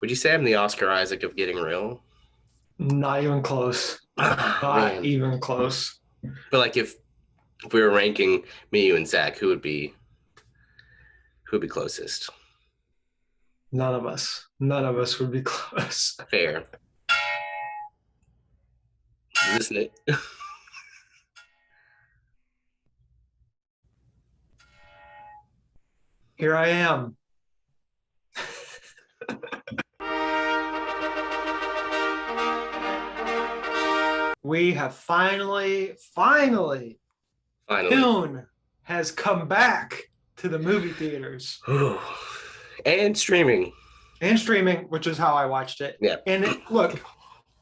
Would you say I'm the Oscar Isaac of getting real? Not even close. Ah, Not man. even close. But like if we were ranking me, you, and Zach, who would be closest? None of us. None of us would be close. Fair. Is this it? Here I am. We have finally, Finally. Dune has come back to the movie theaters And streaming. and streaming, which is how I watched it. Yeah. Look,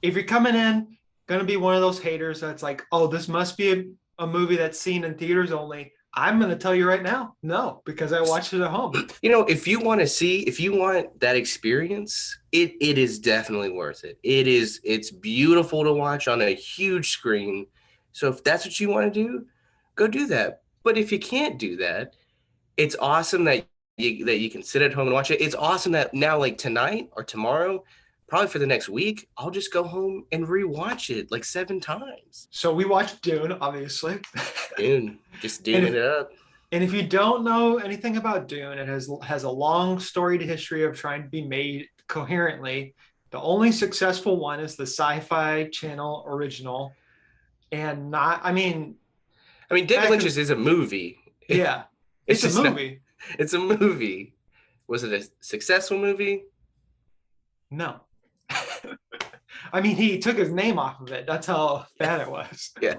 if you're coming in, gonna be one of those haters that's like, oh, this must be a movie that's seen in theaters only. I'm gonna tell you right now, no, because I watched it at home. If you want that experience, it is definitely worth it. It's beautiful to watch on a huge screen. So if that's what you want to do, go do that. But if you can't do that, it's awesome that you can sit at home and watch it. It's awesome that now, like tonight or tomorrow, probably for the next week, I'll just go home and rewatch it like 7 times. So we watched Dune, obviously. Dune, just and doing if it up. and if you don't know anything about Dune, it has a long storied history of trying to be made coherently. The only successful one is the Sci-Fi Channel original, and not. I mean, I mean, David back Lynch's in is a movie. yeah, It's it's a just not. movie. It's a movie. Was it a successful movie? No, I mean he took his name off of it. That's how bad it was. Yeah.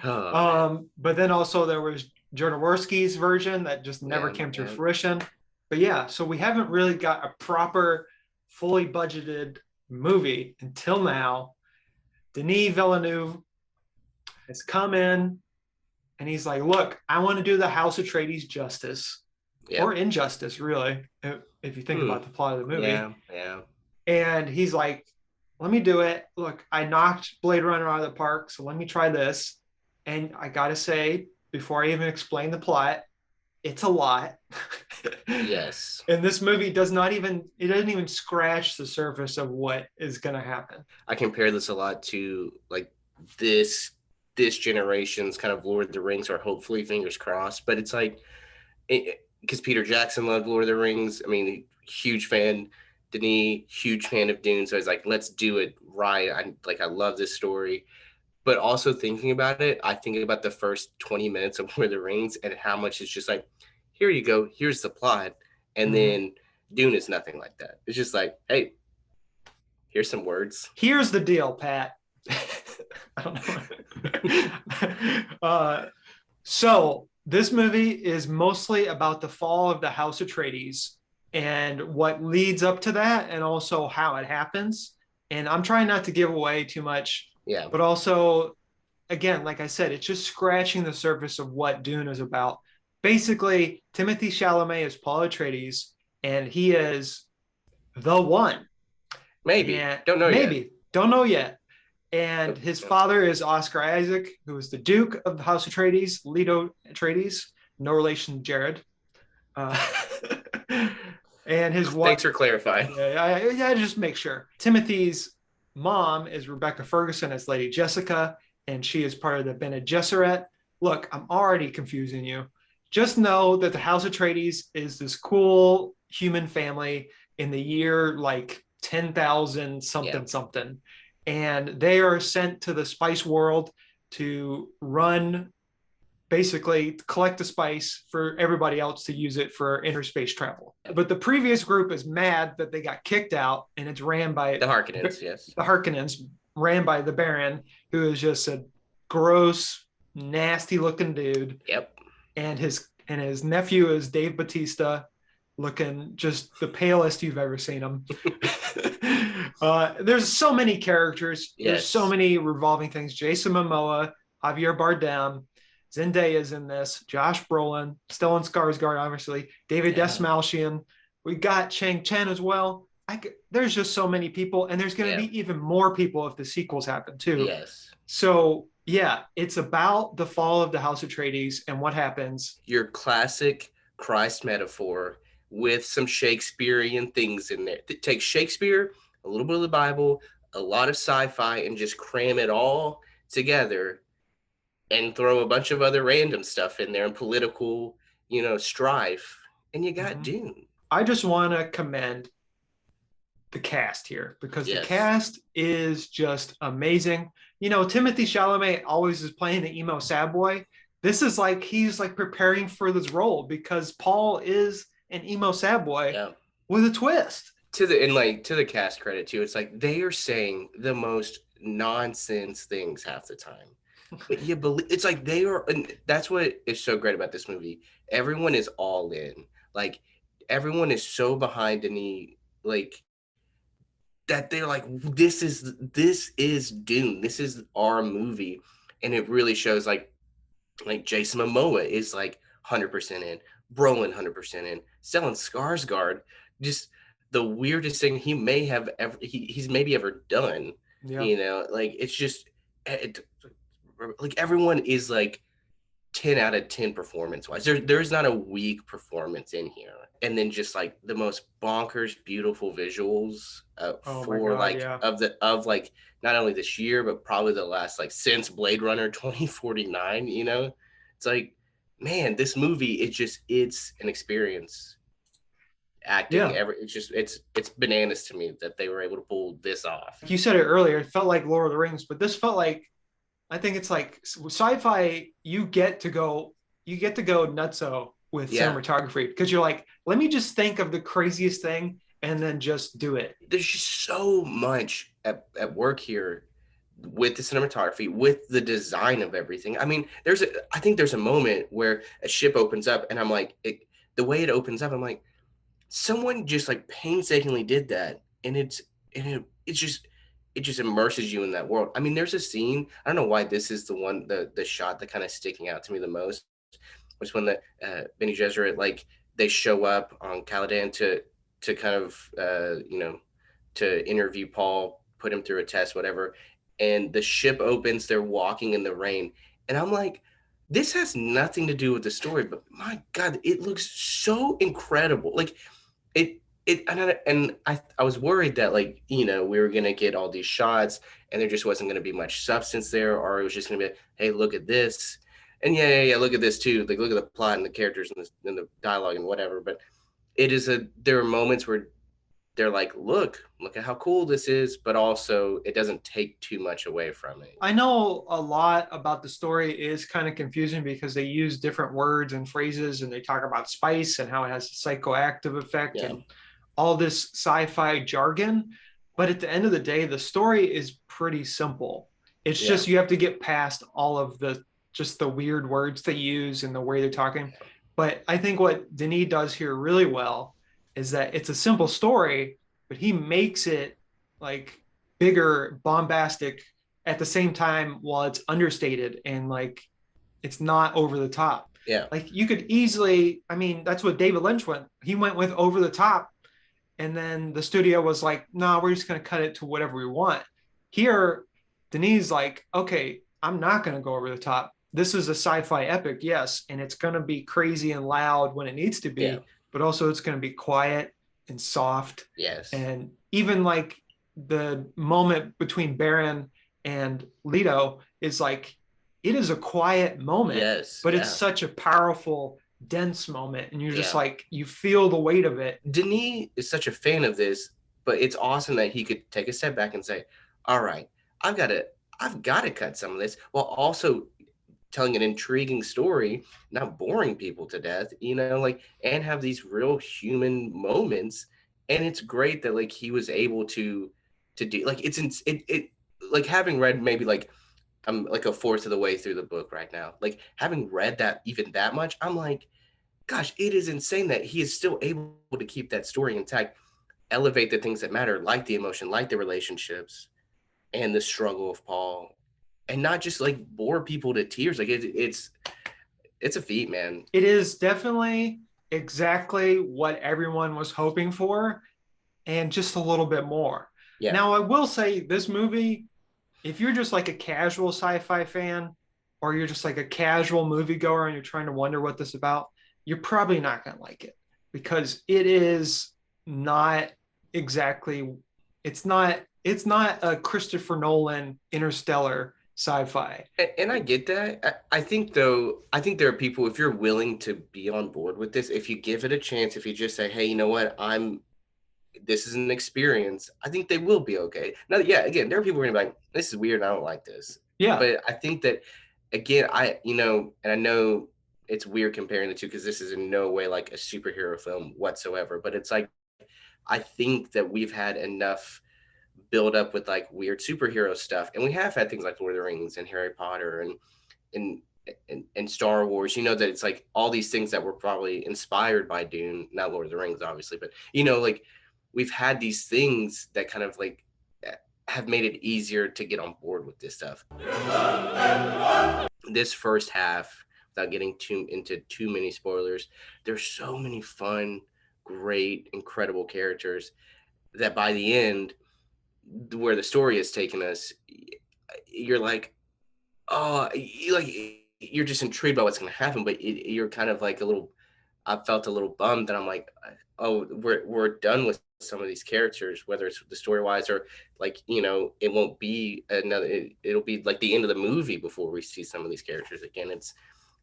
Oh man. But then also there was Jodorowsky's version that just never Yeah, came to yeah. fruition. But yeah, so we haven't really got a proper, fully budgeted movie until now. Denis Villeneuve has come in and he's like, look, I want to do the House Atreides justice or Yep. injustice, really, if you think Hmm. about the plot of the movie. Yeah, yeah. And he's like, let me do it. Look, I knocked Blade Runner out of the park, so let me try this. And I gotta say, before I even explain the plot, it's a lot. Yes. And this movie doesn't even scratch the surface of what is gonna happen. I compare this a lot to like this this generation's kind of Lord of the Rings, or hopefully fingers crossed. But it's like because Peter Jackson loved Lord of the Rings. I mean, huge fan. Denis, huge fan of Dune. So it's like, let's do it right. I love this story. But also thinking about it, I think about the first 20 minutes of Lord of the Rings and how much it's just like, here you go, here's the plot. And Mhm. then Dune is nothing like that. It's just like, hey, here's some words. Here's the deal, Pat. I don't know. So this movie is mostly about the fall of the House Atreides and what leads up to that, and also how it happens. And I'm trying not to give away too much, Yeah. but also, again, like I said, it's just scratching the surface of what Dune is about. Basically, Timothée Chalamet is Paul Atreides, and he is the one. Maybe. And Don't know yet. maybe don't know yet. And Nope. his Nope. father is Oscar Isaac, who is the Duke of the House Atreides, Leto Atreides, no relation to Jared. Uh, and his wife, Thanks for clarifying. yeah, just make sure. Timothy's mom is Rebecca Ferguson as Lady Jessica, and she is part of the Bene Gesserit. Look, I'm already confusing you. Just know that the House Atreides is this cool human family in the year like 10,000 Yeah. something something. And they are sent to the spice world to run, basically collect the spice for everybody else to use it for interspace travel. But the previous group is mad that they got kicked out, and it's ran by The Harkonnens, the yes. Harkonnens, ran by the Baron, who is just a gross, nasty looking dude, Yep. and his nephew is Dave Batista, looking just the palest you've ever seen him. There's so many characters. There's so Yes. many revolving things. Jason Momoa, Javier Bardem, Zendaya's in this. Josh Brolin, Stellan Skarsgård, obviously. David Yeah. Desmalchian. We got Chang Chen as well. There's just so many people, and there's going to Yeah. be even more people if the sequels happen too. Yes. So yeah, it's about the fall of the House Atreides and what happens. Your classic Christ metaphor with some Shakespearean things in there. Take Shakespeare, a little bit of the Bible, a lot of sci-fi, and just cram it all together and throw a bunch of other random stuff in there and political, strife, and you got Mhm. Dune. I just want to commend the cast here because the Yes. cast is just amazing. Timothee Chalamet always is playing the emo sad boy. This is like he's like preparing for this role because Paul is an emo sad boy Yeah. with a twist. To the cast credit too, it's like they are saying the most nonsense things half the time. But you believe it's like they are, and that's what is so great about this movie. Everyone is all in. Like everyone is so behind Denis, like that they're like, this is Dune. This is our movie. And it really shows like Jason Momoa is like 100% in, Brolin 100% in, Stellan Skarsgård, just the weirdest thing he's maybe ever done. Yeah. Like it's just like everyone is like 10 out of 10 performance wise. There's not a weak performance in here. And then just like the most bonkers, beautiful visuals Oh my for God. like Yeah. of like not only this year, but probably the last like since Blade Runner 2049. It's like, man, this movie, it's an experience acting. Yeah. It's bananas to me that they were able to pull this off. Like you said it earlier, it felt like Lord of the Rings, but this felt like I think it's like sci-fi. You get to go nutso with Yeah. cinematography because you're like, let me just think of the craziest thing and then just do it. There's just so much at work here with the cinematography, with the design of everything. I mean, I think there's a moment where a ship opens up, and I'm like, the way it opens up, I'm like, someone just like painstakingly did that, and it just immerses you in that world. I mean, there's a scene. I don't know why this is the shot that kind of sticking out to me the most was when the Bene Gesserit, like they show up on Caladan to kind of to interview Paul, put him through a test, whatever. And the ship opens, they're walking in the rain. And I'm like, this has nothing to do with the story, but my God, it looks so incredible. Like and I was worried that like, we were gonna get all these shots and there just wasn't gonna be much substance there, or it was just gonna be, hey, look at this. And yeah, look at this too. Like look at the plot and the characters and the dialogue and whatever. But there are moments where they're like, look at how cool this is, but also it doesn't take too much away from it. I know a lot about the story is kind of confusing because they use different words and phrases and they talk about spice and how it has a psychoactive effect Yeah, and all this sci-fi jargon. But at the end of the day, the story is pretty simple. It's yeah, just you have to get past all of the weird words they use and the way they're talking. But I think what Denis does here really well is that it's a simple story, but he makes it like bigger, bombastic at the same time while it's understated and like it's not over the top. yeah, Like you could easily, I mean, that's what David Lynch went. He went with over the top, and then the studio was like, "No, nah, we're just gonna cut it to whatever we want." Here, Denis like, "Okay, I'm not gonna go over the top. This is a sci-fi epic, yes, and it's gonna be crazy and loud when it needs to yeah, be, but also it's gonna be quiet and soft." yes, And even like the moment between Baron and Leto is like, it is a quiet moment, yes, but it's yeah, such a powerful, dense moment, and you're just yeah. like, you feel the weight of it. Denis is such a fan of this, but it's awesome that he could take a step back and say, all right, I've got to, I've got to cut some of this while also telling an intriguing story, not boring people to death, like, and have these real human moments. And it's great that like he was able to do like it like having read maybe like I'm like a fourth of the way through the book right now. Like having read that even that much, I'm like, gosh, it is insane that he is still able to keep that story intact, elevate the things that matter, like the emotion, like the relationships, and the struggle of Paul, and not just like bore people to tears. Like it's a feat, man. It is definitely exactly what everyone was hoping for and just a little bit more. Yeah, Now, I will say this movie, if you're just like a casual sci-fi fan or you're just like a casual moviegoer and you're trying to wonder what this is about, you're probably not going to like it because it is not exactly it's not a Christopher Nolan Interstellar sci-fi. And I get that. I think though, I think there are people, if you're willing to be on board with this, if you give it a chance, if you just say, hey, you know what, this is an experience, I think they will be okay. Now, yeah, again, there are people who are gonna be like, this is weird, I don't like this. Yeah, But I think that again, and I know it's weird comparing the two because this is in no way like a superhero film whatsoever, but it's like I think that we've had enough build up with like weird superhero stuff. And we have had things like Lord of the Rings and Harry Potter and and Star Wars, that it's like all these things that were probably inspired by Dune, not Lord of the Rings, obviously, but like we've had these things that kind of like have made it easier to get on board with this stuff. This first half, without getting into too many spoilers, there's so many fun, great, incredible characters that by the end, where the story has taken us, you're like, oh, you're just intrigued by what's going to happen, but you're kind of like a little. I felt a little bummed that I'm like, oh, we're done with some of these characters, whether it's the story wise or like it won't be another. It'll be like the end of the movie before we see some of these characters again. It's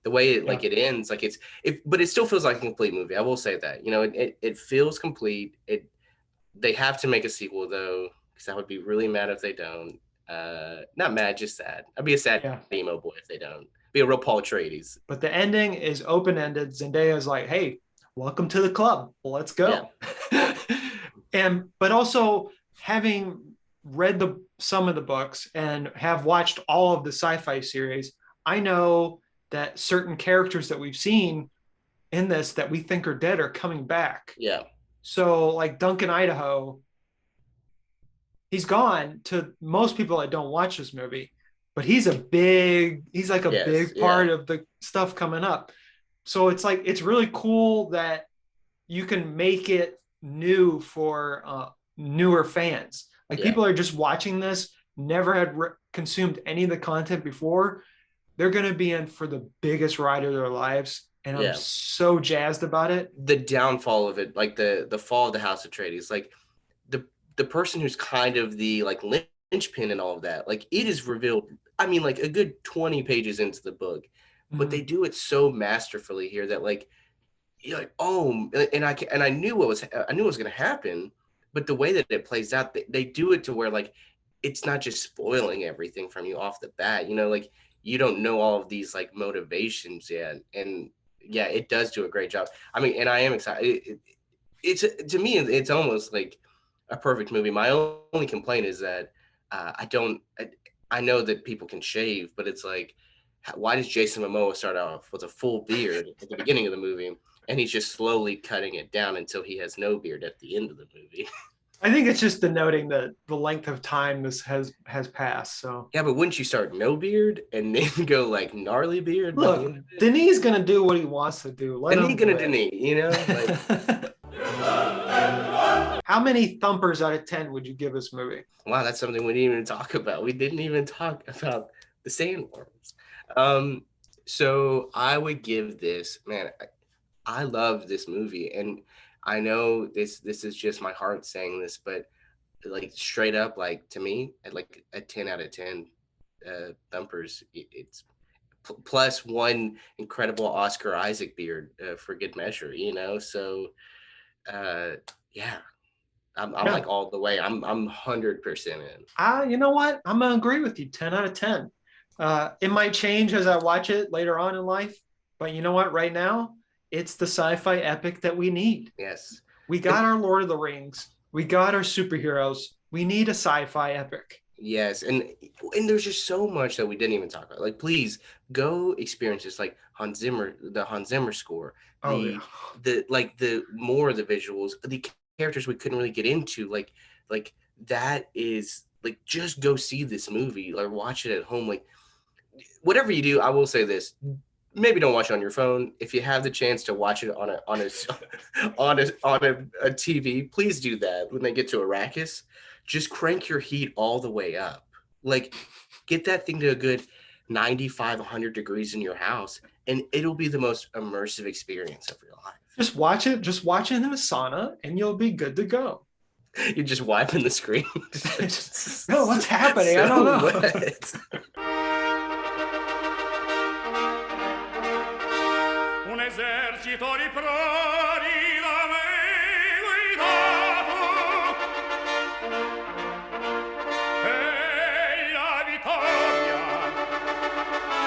the way yeah, it ends, like but it still feels like a complete movie. I will say that it feels complete. They have to make a sequel though, because I would be really mad if they don't. Not mad, just sad. I'd be a sad yeah. emo boy if they don't. Be a real Paul Atreides. But the ending is open-ended. Zendaya's like, hey, welcome to the club, let's Yeah, go. And but also, having read some of the books and have watched all of the sci-fi series, I know that certain characters that we've seen in this that we think are dead are coming back. yeah, So like Duncan Idaho, he's gone to most people that don't watch this movie, but he's like a yes, big yeah, part of the stuff coming up. So it's like it's really cool that you can make it new for newer fans. Like yeah, people are just watching this, never had consumed any of the content before. They're going to be in for the biggest ride of their lives, and I'm yeah. so jazzed about it. The downfall of it, like the fall of the House of Atreides, like the the person who's kind of the like linchpin and all of that, like it is revealed. I mean, like a good 20 pages into the book, but they Mm-hmm. do it so masterfully here that like you're like, oh, and I knew I knew what was going to happen, but the way that it plays out, they do it to where like it's not just spoiling everything from you off the bat. Like you don't know all of these like motivations yet, and yeah, it does do a great job. I mean, and I am excited. It's to me, it's almost like a perfect movie. My only complaint is that I don't. I know that people can shave, but it's like, why does Jason Momoa start off with a full beard at the beginning of the movie? And he's just slowly cutting it down until he has no beard at the end of the movie. I think it's just denoting that the length of time this has passed. So Yeah, but wouldn't you start no beard and then go like gnarly beard by the look, end of it? Denis gonna do what he wants to do. Let Denis him gonna do it. Denis, like How many thumpers out of 10 would you give this movie? wow, that's something we didn't even talk about. We didn't even talk about the sandworms. Um, so I would give this, man, I love this movie, and I know this is just my heart saying this, but like straight up, like to me, at like a 10 out of 10 thumpers. It's plus one incredible Oscar Isaac beard for good measure, So uh, yeah, I'm Yeah. like all the way. I'm 100% in. You know what? I'm gonna agree with you. 10 out of 10. It might change as I watch it later on in life, but you know what? Right now, it's the sci-fi epic that we need. Yes, We got and our Lord of the Rings. We got our superheroes. We need a sci-fi epic. yes, and there's just so much that we didn't even talk about. Like, please go experience this, like the Hans Zimmer score, Oh yeah. the more of the visuals, the characters we couldn't really get into, like that is like just go see this movie or watch it at home. Like whatever you do, I will say this: maybe don't watch it on your phone. If you have the chance to watch it on a on a TV, please do that. When they get to Arrakis, just crank your heat all the way up. Like get that thing to a good 95, 100 degrees in your house and it'll be the most immersive experience of your life. Just watch it. Just watch it in a sauna, and you'll be good to go. You're just wiping the screen. No, what's happening? I don't know. Wet. Un esercito di prodi